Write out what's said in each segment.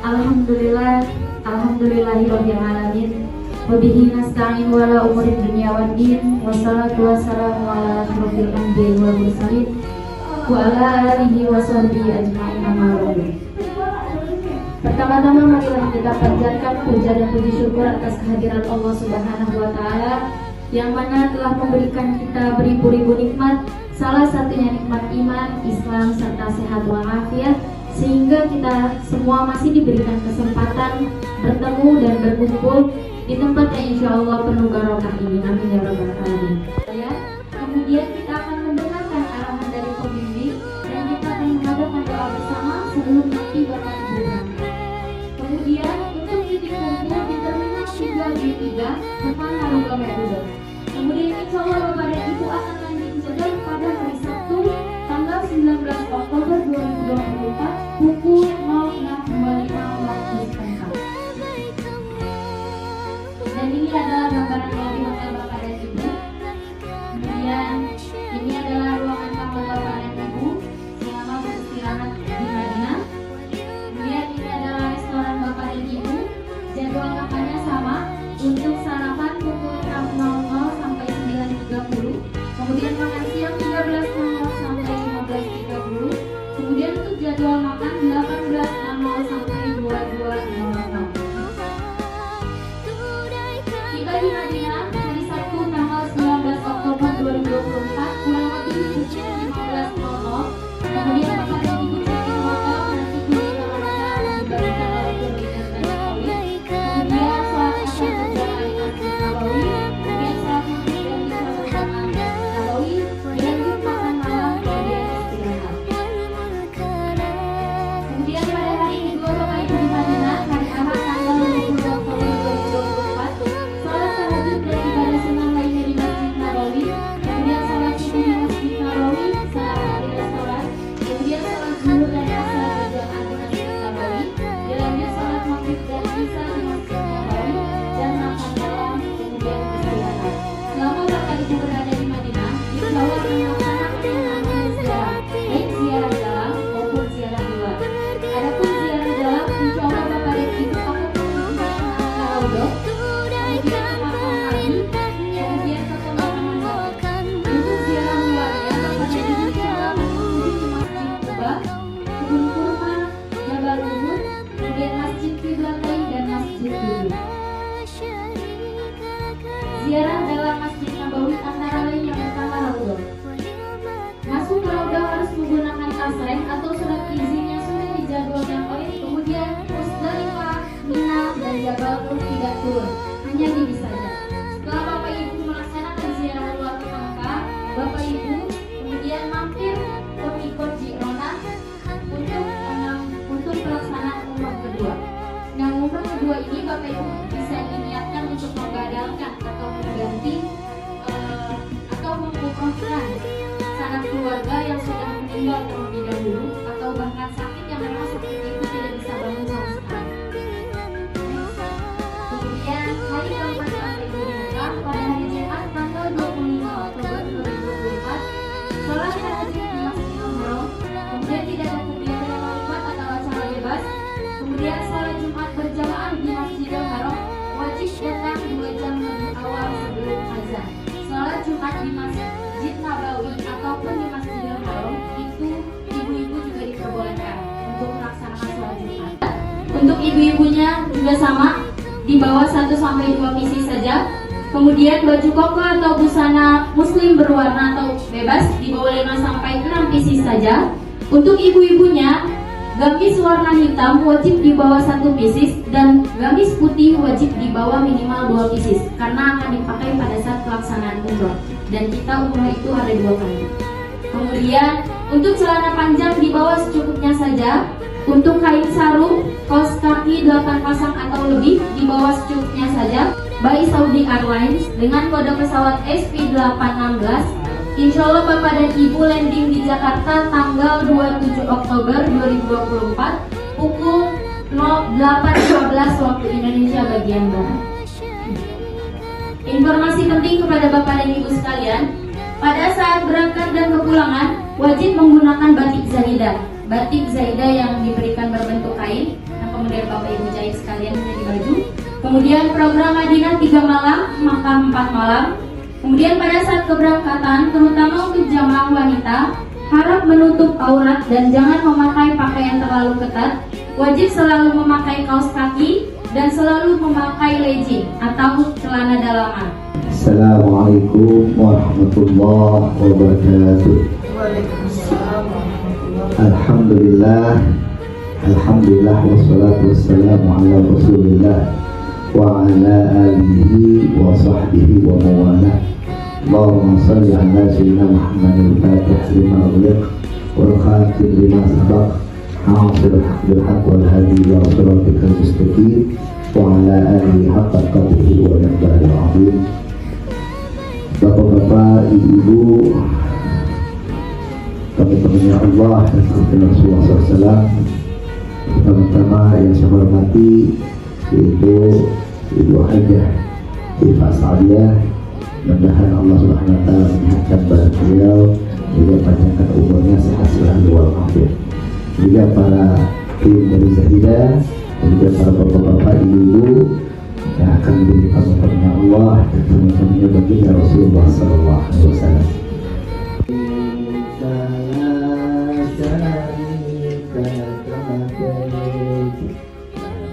Alhamdulillahirabbil alamin. Wa bihi nasta'in wa ala umuri dunya waddin. Wassalatu wassalamu ala asyrofil anbiya'i wal mursalin wa ala alihi wa sahbihi ajma'in amma ba'du. Pertama-tama marilah kita panjatkan puja dan puji syukur atas kehadiran Allah Subhanahu wa taala yang mana telah memberikan kita beribu-ribu nikmat, salah satunya nikmat iman, Islam serta sehat walafiat, sehingga kita semua masih diberikan kesempatan bertemu dan berkumpul di tempat yang insya Allah penuh barokah ini. Amin ya rabbal alamin. Kemudian kita akan mendengarkan arahan dari pembimbing dan kita akan mengadakan doa bersama sebelum nanti Bapak Ibu berangkat. Kemudian untuk titik kumpul di terminal 3B3 depan Haruga Merudo. Kemudian insya Allah Bapak dan Ibu akan landing jadwal pada hari Sabtu tanggal 19 Oktober 2024 pukul 06.25 waktu setempat. Dan ini adalah gambaran dari hotel Bapak dan Ibu. Kemudian ini adalah ruangan kamar Bapak dan Ibu selama beristirahat di Madinah. Kemudian ini adalah restoran Bapak dan Ibu. Jadwal makannya sama, untuk sarapan pukul 6.00 sampai 9.30. Kemudian makan siang 13.00 sampai 15.30. Kemudian untuk jadwal makan 18.00 sampai 22.00. Tiba di Madinah hari Sabtu tanggal 19 Oktober 2024 kurang lebih pukul 15.00. Kemudian Bapak dan Ibu check-in hotel nanti di kamar hotel akan diberikan oleh koordinator dan Nabawi. Kemudian sholat asar berjamaah di Masjid Nabawi. Kemudian sholat maghrib dan isya berjamaah di Masjid Nabawi. Dilanjut makan malam, kemudian istirahat. Kemudian pada hari kedua Bapak Ibu di Madinah hari Ahad tanggal 20 Oktober 2024 sholat tahajud dan ibadah sunnah lainnya di Masjid Nabawi. Kemudian sholat subuh di Masjid Nabawi, salat di restoran. Kemudian sholat zuhur dan asar berjamaah di Masjid Nabawi. Dilanjut sholat maghrib dan isya di Masjid Nabawi dan makan malam, kemudian istirahat. Selama Bapak Ibu berada di Madinah, insya Allah akan melaksanakan yang namanya ziarah, baik ziarah dalam maupun ziarah luar. Adapun ziarah dalam, insya Allah Bapak dan Ibu akan mengunjungi Raudhah, kemudian ke makam Nabi, kemudian ke pemakaman Nabi. Untuk ziarah luarnya, Bapak dan Ibu insya Allah akan mengunjungi Masjid Kuba, Kebun Kurma, Jabal Uhud, kemudian Masjid Qiblatain dan Masjid Dudu. Ziarah dalam Masjid Nabawi antara lain yang pertama Raudhah. Masuk ke Raudhah harus menggunakan tasreh atau surat izin yang sudah dijadwalkan oleh. Kemudian Musdalifah, Mina, dan Jabal Nur tidak turun, hanya diri saja. Setelah Bapak Ibu melaksanakan ziarah luar ke Mekah, Bapak Ibu kemudian mampir ke Mikot Ji'rona untuk pelaksanaan umrah kedua. Nah, umrah kedua ini Bapak Ibu bisa diniatkan untuk membadalkan atau mengganti atau mengumrahkan sanak keluarga yang sudah meninggal terlebih dahulu atau bahkan sakit yang memang seperti itu tidak bisa bangun sama sekali. Kemudian hari keempat Bapak Ibu di Mekah pada hari Jumat tanggal 25 Oktober 2024 sholat tahajud di Masjidil Haram. Kemudian tidak ada kegiatan yang melibat atau acara bebas. Kemudian sholat Jumat berjamaah di Masjidil Haram, wajib datang 2 jam lebih awal sebelum azan. Sholat Jumat di Masjid Nabawi ataupun di Masjidil Haram itu ibu-ibu juga diperbolehkan untuk melaksanakan sholat Jumat. Untuk ibu-ibunya juga sama, di bawah 1-2 pieces saja. Kemudian baju koko atau busana muslim berwarna atau bebas di bawah 5-6 pieces saja. Untuk ibu-ibunya, gamis warna hitam wajib di bawah 1 pieces dan gamis putih wajib di bawah minimal 2 pieces karena akan dipakai pada saat pelaksanaan umroh, dan kita umroh itu ada 2 kali. Kemudian untuk celana panjang di bawah secukupnya saja. Untuk kain sarung, kaos kaki 8 pasang atau lebih di bawah secukupnya saja. By Saudi Airlines dengan kode pesawat SP816. Insya Allah Bapak dan Ibu landing di Jakarta tanggal 27 Oktober 2024 pukul 08.15 waktu Indonesia bagian Barat. Informasi penting kepada Bapak dan Ibu sekalian, pada saat berangkat dan kepulangan wajib menggunakan batik zaidah. Batik zaidah yang diberikan berbentuk kain. Nah, kemudian Bapak Ibu jahit sekalian menjadi baju. Kemudian program Madinah 3 malam, makam 4 malam. Kemudian pada saat keberangkatan, terutama untuk jamaah wanita, harap menutup aurat dan jangan memakai pakaian terlalu ketat. Wajib selalu memakai kaos kaki dan selalu memakai legging atau celana dalaman. Assalamualaikum warahmatullahi wabarakatuh. Alhamdulillah wassalatu wassalamu ala Rasulillah wa ala alihi wa sahbihi wa mawala. Allahumma salli ala sayyidina Muhammadin al-fatih lima ughliq wal khatim lima sabaq nasirul haq bil haq wal hadi ila siratikal mustaqim wa ala alihi haqqa qadrihi wa miqdaril azim. Bapak-bapak, ibu-ibu, teman-temannya Allah dan Rasulullah SAW, pertama-tama yang saya hormati yaitu Ibu Hajah Syifa Sa'diyah. Mudah-mudahan Allah Subhanahu wa taala menyehatkan badan beliau, juga panjangkan umurnya, sehat selalu walafiat. Juga para tim dari Zahidah dan juga para bapak-bapak, ibu-ibu yang akan menjadi panutannya Allah dan teman-temannya baginda Rasulullah sallallahu alaihi wasallam.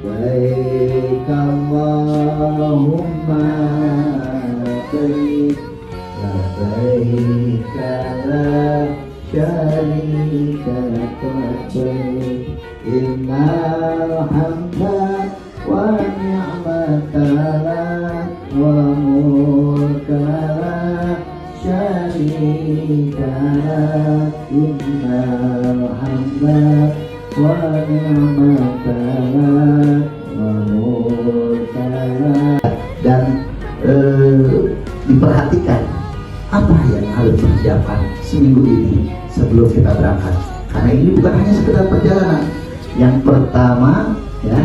Baik Allahumma baik baik la syarika lak innal hamda wa ni'mata lak wa mulka lak syarika lak innal hamda wa ni'mata lak wa mulka lak. Dan diperhatikan apa yang harus dipersiapkan seminggu ini sebelum kita berangkat, karena ini bukan hanya sekedar perjalanan. Yang pertama ya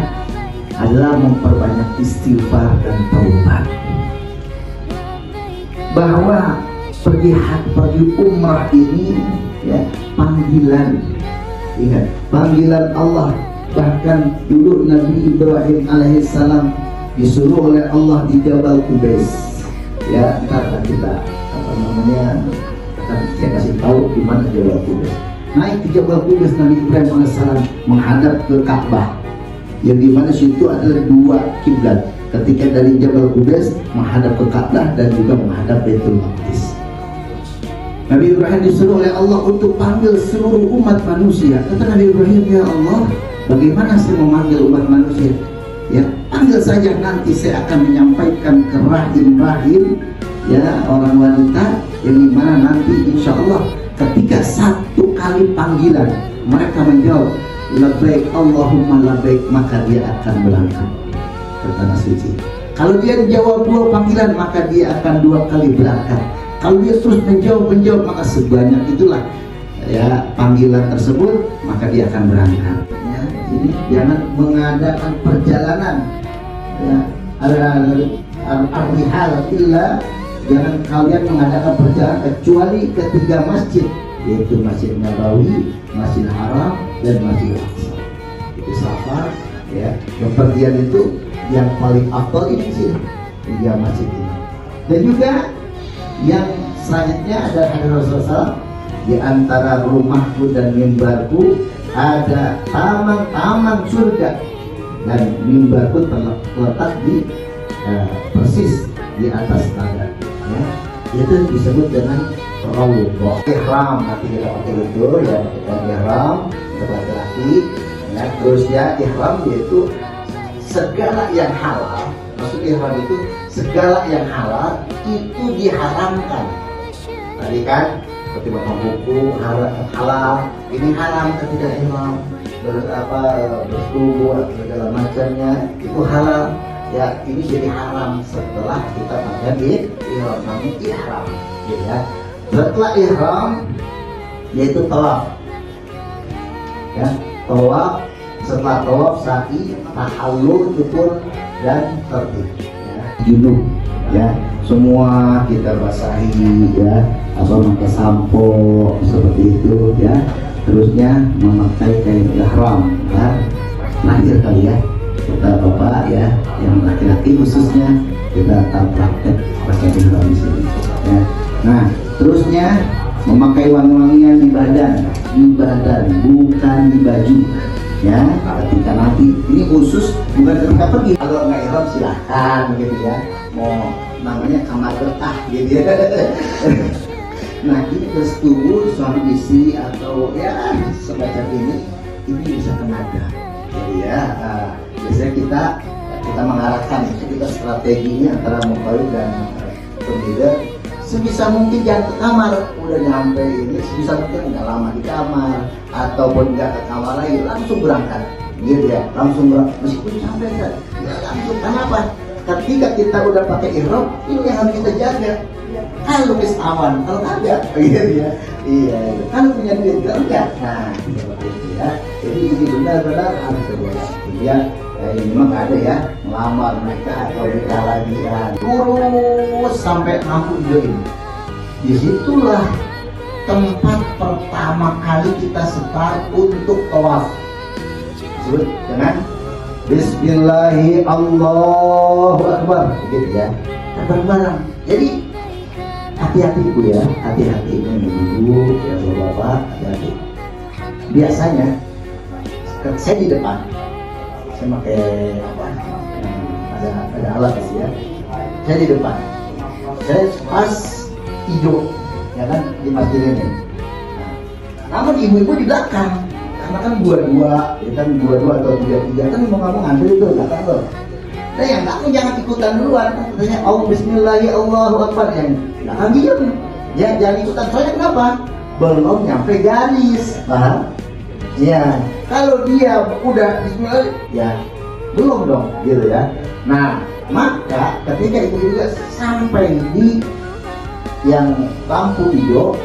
adalah memperbanyak istighfar dan taubat. Bahwa pergi umrah ini ya panggilan, ingat panggilan Allah. Bahkan dulu Nabi Ibrahim alaihissalam disuruh oleh Allah di Jabal Qubais. Ya, ntar kita akan saya kasih tahu di mana Jabal Qubais. Naik di Jabal Qubais, Nabi Ibrahim alaihissalam menghadap ke Ka'bah, yang dimana situ adalah dua kiblat. Ketika dari Jabal Qubais menghadap ke Ka'bah dan juga menghadap Baitul Maqdis. Nabi Ibrahim disuruh oleh Allah untuk panggil seluruh umat manusia. Kata Nabi Ibrahim, ya Allah, bagaimana saya memanggil umat manusia? Ya, panggil saja, nanti saya akan menyampaikan ke rahim-rahim ya orang wanita, yang dimana nanti insya Allah ketika satu kali panggilan mereka menjawab labbaik Allahumma labbaik, maka dia akan berangkat ke tanah suci. Kalau dia jawab dua panggilan, maka dia akan dua kali berangkat. Kalau dia terus menjawab, maka sebanyak itulah ya panggilan tersebut, maka dia akan berangkat. Ya, jadi jangan mengadakan perjalanan ya al-rihal illa, jangan kalian mengadakan perjalanan kecuali ketiga masjid, yaitu Masjid Nabawi, Masjid Haram, dan Masjid Aqsa. Itu safar ya. Kepergian itu yang paling afdal ini sih tiga masjid ini. Dan juga yang selanjutnya ada hadis Rasulullah, di antara rumahku dan mimbarku ada taman-taman surga, dan mimbarku terletak di persis di atas tangga. Ya, itu disebut dengan Raudhah. Ihram, nanti kita pakai itu ya, pakai ihram untuk laki-laki. Ya, terus ya ihram yaitu segala yang halal. Maksud ihram itu segala yang halal itu diharamkan. Tadi kan seperti makan buku halal, ini haram ketika ihram, bertubuh atau segala macamnya itu halal. Ya, ini jadi haram setelah kita pakai ihram, namanya ihram ya. Setelah ihram yaitu tawaf ya, tawaf. Setelah tawaf sa'i, tahallul, cukur, dan tertib ya. Junub ya, semua kita basahi ya, pakai sampo seperti itu ya. Terusnya memakai kain ihram ya. terakhir kali ya, kita bapak ya, yang laki-laki khususnya kita praktek pakai ihram di sini. Ya. Nah, terusnya memakai wangi-wangian di badan, bukan di baju. Ya, ketika nanti ini khusus bukan ketika pergi. Kalau nggak ihram silahkan gitu ya. Mau namanya kamar betah gitu ya. Nah, ini bersetubuh suami istri atau ya semacam ini bisa tenaga. Jadi ya, biasanya kita mengarahkan kita strateginya antara mukallaf dan pembeda. Sebisa mungkin jangan ke kamar, udah nyampe ini sebisa mungkin nggak lama di kamar ataupun nggak ke kamar lagi, langsung berangkat gitu ya, langsung berangkat meskipun capek kan ya, langsung. Kenapa? Ketika kita udah pakai ihram, ini yang harus kita jaga. Kalau awan, kalau kagak gitu ya, iya. Kalau punya duit enggak, nah seperti itu ya. Jadi ini benar-benar harus dijaga ya. Ini memang ada ya, melamar mereka atau nikah lagi ya, terus sampai lampu hijau ini. Disitulah tempat pertama kali kita start untuk tawaf. Disebut dengan Bismillahi Allahu Akbar, gitu ya. Bareng-bareng. Jadi hati-hati Bu ya, hati-hati ini ibu ya bapak, hati-hati. Biasanya saya di depan. Saya pakai apa? Ada alat ya. Saya di depan. Saya pas hijau, ya kan di masjid ini. Namun ibu-ibu di belakang, karena kan dua-dua, ya kan dua-dua atau tiga-tiga kan mau ngomong ambil itu belakang loh. Nah yang kamu jangan ikutan duluan, katanya Bismillahirrahmanirrahim Allahu Akbar yang belakang diam. Ya jangan ikutan. Soalnya kenapa? Belum nyampe garis, paham? Ya, kalau dia udah Bismillah, ya belum dong, gitu ya. Nah, maka ketika itu juga sampai di yang lampu hijau,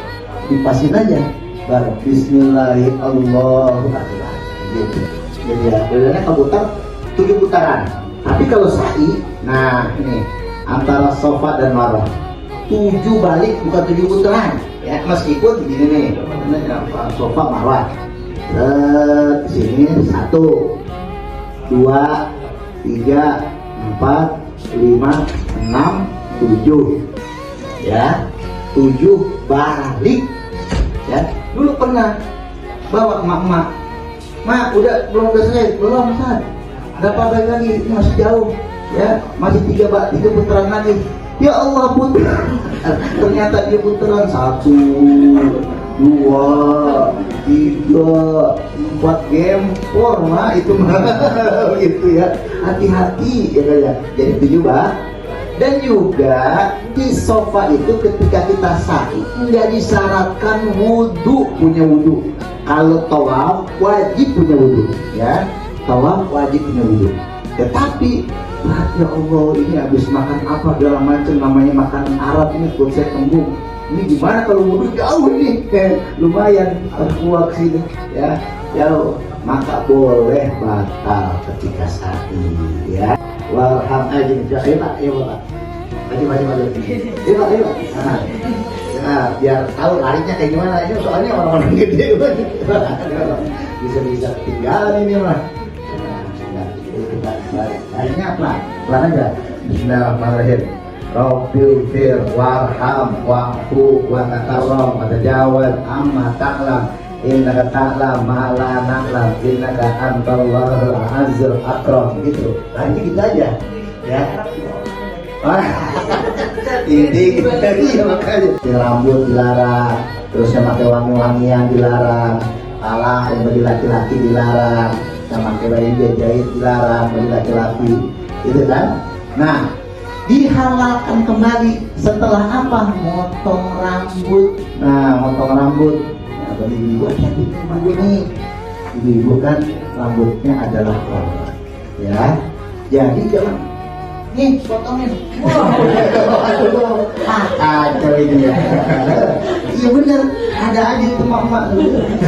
dipasin aja, baru Bismillahirrahmanirrahim, gitu. Jadi ya, bedanya keputar 7 putaran. Tapi kalau sa'i, nah ini antara Safa dan Marwah 7 balik bukan 7 putaran, ya meskipun begini nih, Safa Marwah. Sini 1, 2, 3, 4, 5, 6, 7 ya, 7 balik ya. Dulu pernah bawa emak-emak, mak udah selesai belum Ustaz, berapa balik lagi, ini masih jauh ya, masih 3 putaran lagi. Ya Allah putaran ternyata dia putaran 1, 2, 3, 4 gempor mah itu mah gitu ya. Hati-hati ya kayak. Jadi 7 bah. Dan juga di sofa itu ketika kita sa'i nggak disyaratkan punya wudu. Kalau tawaf wajib punya wudu ya. Tawaf wajib punya wudu. Tetapi ya Allah ini habis makan apa segala macam, namanya makanan Arab ini buat saya tembung. Ini gimana kalau wudu jauh ini, lumayan harus keluar sini ya, jauh, maka boleh batal ketika sa'i ya. Warham aja nih, ayo pak, maju, nah biar tahu larinya kayak gimana. Ini soalnya orang-orang gede bisa tinggal ini mah. Larinya apa? Pelan aja. Bismillahirrahmanirrahim. Rabbil fir warham wa'fu wa takarram wa tajawaz amma ta'lam innaka ta'lam ma la na'lam innaka antallahul azizzul akram, gitu. Nah ini kita aja ya. Ini kita ya makanya rambut dilarang, terus yang pakai wangi-wangian dilarang, pala yang bagi laki-laki dilarang, yang pakai baju jahit dilarang bagi laki-laki, gitu kan. Nah dihalalkan kembali setelah apa? Motong rambut. Nah, motong rambut. Nah, bagi ibu nih, ibu kan rambutnya adalah korban, ya. Jadi jangan nih potongin. Kacau ini ya. Iya benar, ada aja itu emak-emak.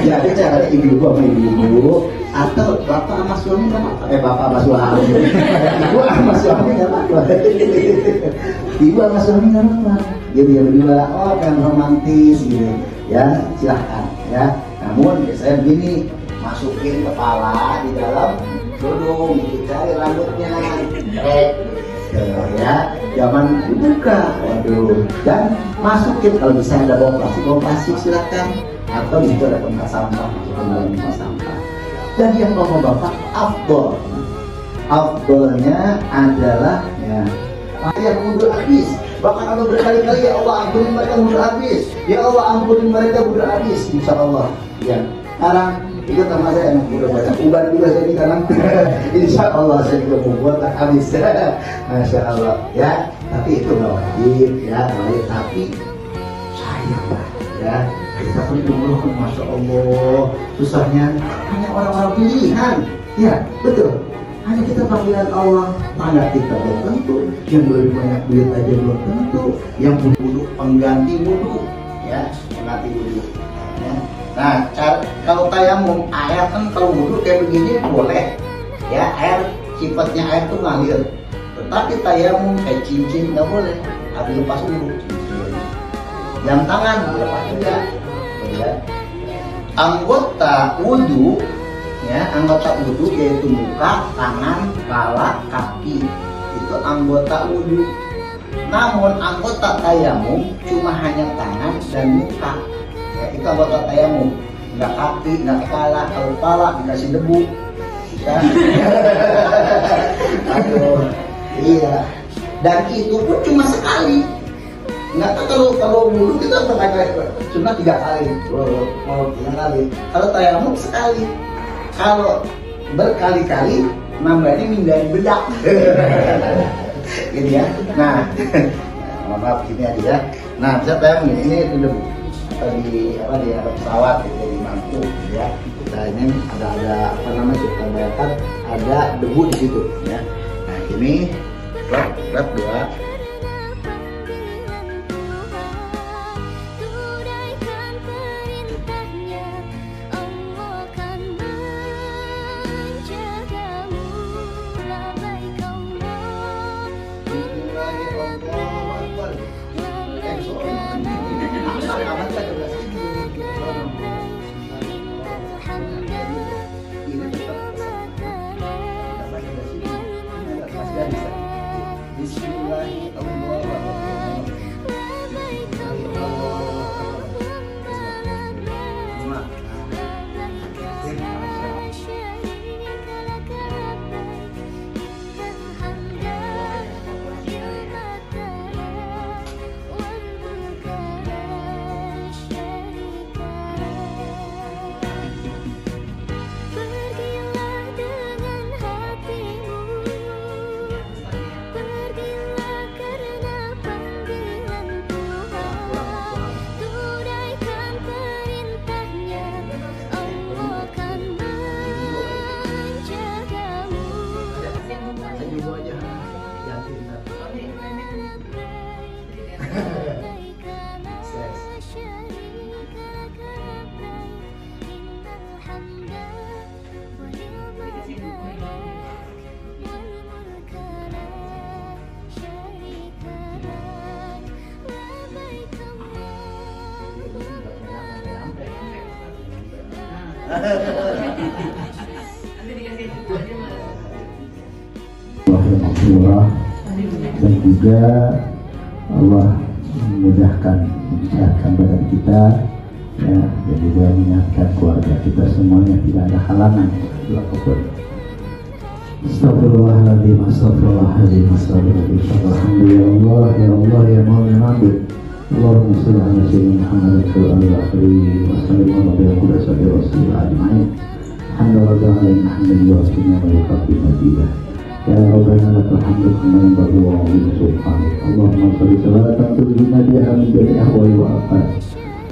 Jadi cara ibu sama ibu atau bapak sama suami nggak apa-apa. Bapak sama suami, ibu sama suami nggak apa-apa. Ibu sama suami nggak apa-apa. Jadi ya berdua, oh kan romantis gitu ya, silahkan ya. Namun saya begini, masukin kepala di dalam kerudung, cari rambutnya, ya, jangan dibuka, waduh, dan masukin kalau bisa ada bawa plastik silakan, atau di situ ada tempat sampah, tempat sampah. Dan yang mau bapak afdolnya adalah ya yang mundur habis. Bahkan kalau berkali-kali ya Allah ampuni mereka mundur habis, ya Allah ampuni mereka mundur habis, insya Allah. Ya, sekarang ikut sama saya, udah banyak uban juga saya ini sekarang. Insya Allah saya juga mau buat habis. Masya Allah ya, tapi itu nggak wajib ya, tapi sayang lah ya. Kita pun umroh, masya Allah, susahnya hanya orang-orang pilihan, ya betul. Hanya kita panggilan Allah, tanda kita belum tentu, yang lebih banyak duit aja belum tentu, yang wudhu pengganti wudhu, ya pengganti wudhu. Ya. Nah, kalau tayamum air kan kalau wudhu kayak begini boleh, ya air sifatnya air tuh ngalir. Tetapi tayamum kayak cincin nggak boleh, harus lepas dulu cincin. Jam tangan lepas juga. Ya. Anggota wudhu, ya anggota wudhu yaitu muka, tangan, kepala, kaki, itu anggota wudhu. Namun anggota tayamum cuma hanya tangan dan muka, ya itu anggota tayamum. Nggak kaki, nggak kepala. Kalau kepala dikasih debu, ya. Aduh, iya. Dan itu pun cuma sekali. Nggak tahu kalau wudhu kita cuma 3 kali, mau 3 kali. Kalau tayamum sekali. Kalau berkali-kali nambahnya mindahin bedak. Gini ya. Nah, maaf gini aja ya. Nah, bisa tayamum ini debu. Di pesawat gitu, di mangkuk gitu ya. Nah, ini ada apa namanya kita bayangkan ada debu di situ ya. Nah, ini klap 2. Alhamdulillah, dan juga Allah memudahkan, menyehatkan badan kita, ya, dan juga menyehatkan keluarga kita semuanya, tidak ada halangan apapun. Astagfirullahaladzim, astagfirullahaladzim, astagfirullahaladzim. Alhamdulillah, ya Allah, ya Maulah Nabi. Allahumma salli ala sayyidina Muhammad wa ala alihi wa sallim ala nabiyina wa rasulillah ajma'in. Alhamdulillah, alhamdulillah, wa yuqatil majidah. Ya Rabbana lakal hamdu kama yanbaghi wa 'azimi sultanik. Allahumma shalli salatan tu'minna biha min jami'i ahwali wa afat.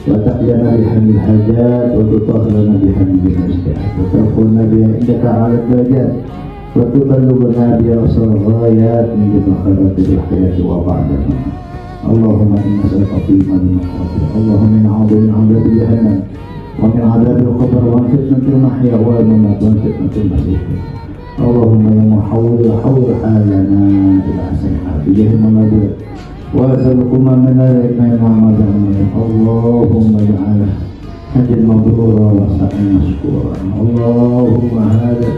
Wa taqlana biha min hajat wa tutahhirana biha min al-musta'at. Wa tarfuna biha indaka 'ala al-darajat. Wa tuballighuna biha asal ghayat min jami'i khairatil hayati wa ba'daha. Allahumma inna nas'aluka fi imanin maqatir. Allahumma inna a'udzu min 'adzabi jahannam wa min 'adzabil qabr wa min fitnatil mahya wal mamat wa min fitnatil masih. Allahumma ya muhawwil hawwil halana ila ahsaniha bi jahil manabir wa salukuma min al-ilmi Allahumma ja'ala حج مبرورا وسعي مشكورا. اللهم هذا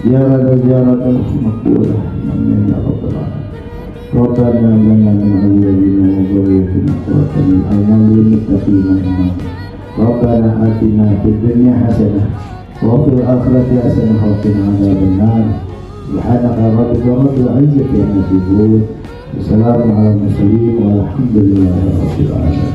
زيارة مقبولة من يا رب العالمين. ربنا لنا من أزواجنا وذريتنا قرة أعين للمتقين إماما. ربنا آتنا في الدنيا حسنة وفي الآخرة حسنة وقنا عذاب النار. سبحانك ربك رب العزة عما يصفون وسلام على المرسلين والحمد لله رب العالمين.